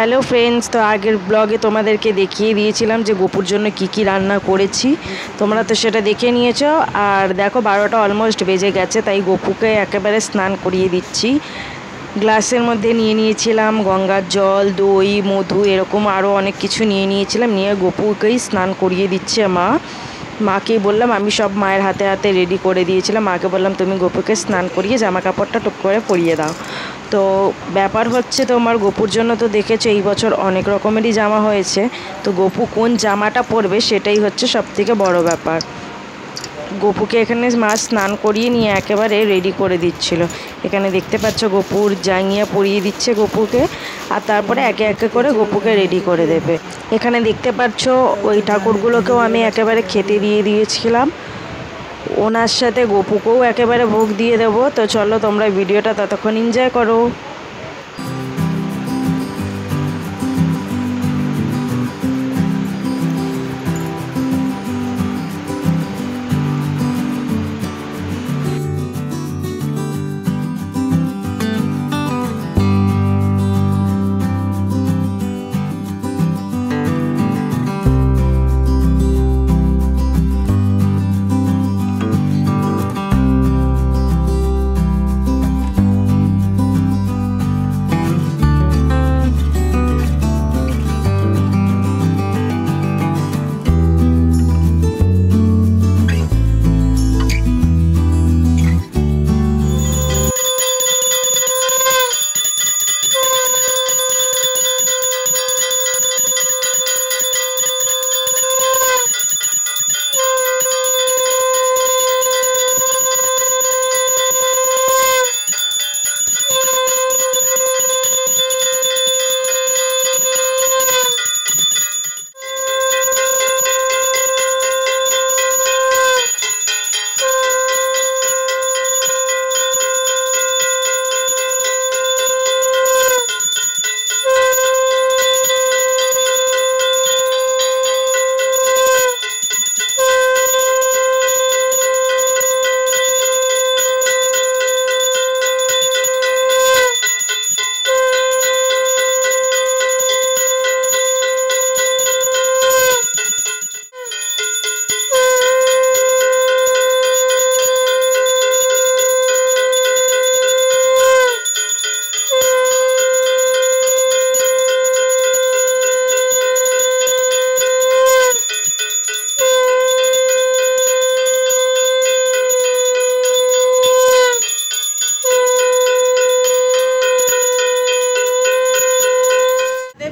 Hello friends, তো আগের ব্লগে তোমাদেরকে দেখিয়ে দিয়েছিলাম যে গোপুর জন্য কি কি রান্না করেছি। তোমরা তো সেটা দেখে নিয়েছো। আর দেখো 12টা অলমোস্ট বেজে গেছে, তাই গোপুকে একেবারে স্নান করিয়ে দিচ্ছি। গ্লাসের মধ্যে নিয়ে নিয়েছিলাম গঙ্গার জল, দই, মধু, এরকম আরও অনেক কিছু নিয়ে নিয়েছিলাম। নিয়ে গোপুকেই স্নান করিয়ে দিচ্ছে মাকেই বললাম, আমি সব মায়ের হাতে হাতে রেডি করে দিয়েছিলাম। মাকে বললাম তুমি গোপুকে স্নান করিয়ে জামা কাপড়টা টুক করে পরিয়ে দাও। তো ব্যাপার হচ্ছে, তোমার গোপুর জন্য তো দেখেছো এই বছর অনেক রকমেরই জামা হয়েছে। তো গোপু কোন জামাটা পরবে সেটাই হচ্ছে সবথেকে বড় ব্যাপার। গোপুকে এখানে মা স্নান করিয়ে নিয়ে একেবারে রেডি করে দিচ্ছিল। এখানে দেখতে পাচ্ছ গোপুর জাঙ্গিয়া পরিয়ে দিচ্ছে গোপুকে, আর তারপরে একে একে করে গোপুকে রেডি করে দেবে। এখানে দেখতে পাচ্ছ ওই ঠাকুরগুলোকেও আমি একেবারে খেতে দিয়ে দিয়েছিলাম। ওনার সাথে গোপুকেও একেবারে ভোগ দিয়ে দেবো। তো চলো তোমরা ভিডিওটা ততক্ষণ এনজয় করো।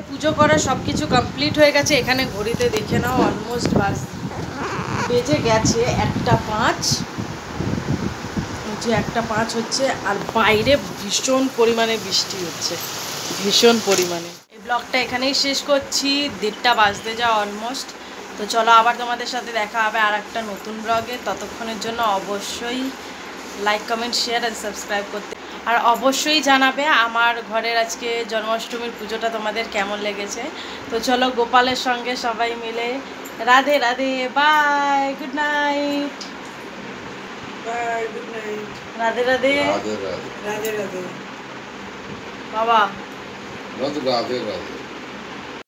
পুজো করা সব কিছু কমপ্লিট হয়ে গেছে। এখানে ঘড়িতে দেখে নাও অলমোস্ট বেজে গেছে 1:05। যে 1:05 হচ্ছে, আর বাইরে ভীষণ পরিমাণে বৃষ্টি হচ্ছে, ভীষণ পরিমাণে। এই ব্লগটা এখানেই শেষ করছি, 1:30 বাজতে যাওয়া অলমোস্ট। তো চলো আবার তোমাদের সাথে দেখা হবে আর একটা নতুন ব্লগে। ততক্ষণের জন্য অবশ্যই লাইক, কমেন্ট, শেয়ার আর সাবস্ক্রাইব করতে, আর অবশ্যই জানাবে আমার ঘরের আজকে জন্মাষ্টমীর পুজোটা তোমাদের কেমন লেগেছে। তো চলো গোপালের সঙ্গে সবাই মিলে Radhe Radhe, bye, good night, bye, good night, Radhe Radhe, Radhe Radhe, Radhe Radhe বাবা, রাধে রাধে।